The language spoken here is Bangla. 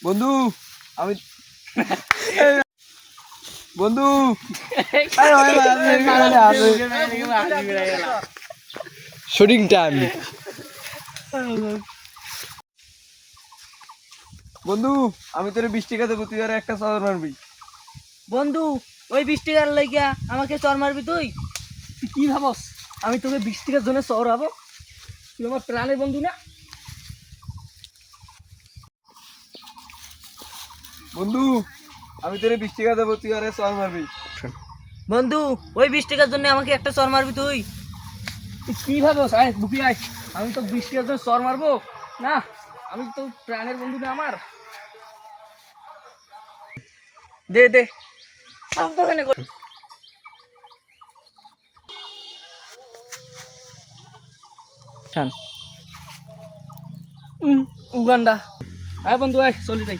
বন্ধু আমি বন্ধু শুটিং টাইম। বন্ধু আমি তোর 20 টাকা দেবো, তুই আর একটা চর মারবি। বন্ধু ওই 20 টাকার লাগিয়া আমাকে চর মারবি তুই? তুই কি ভাবস আমি তোকে 20 টাকার জন্য চর হবো? তুই আমার প্রাণের বন্ধু না। বন্ধু আমি তোর 20 টাকা দেবো, তুই আর চর মারবি। বন্ধু ওই 20 টাকার জন্য আমাকে একটা চর মারবি তুই? তুই কি ভাবস? আয় বুকি আয়, আমি তো 20 টাকার জন্য চর মারবো না। আমি তো প্রাণের বন্ধু না আমার। দে দে সাবধানে কর। উগান্ডা। আয় বন্ধু আয়, চলে যাই।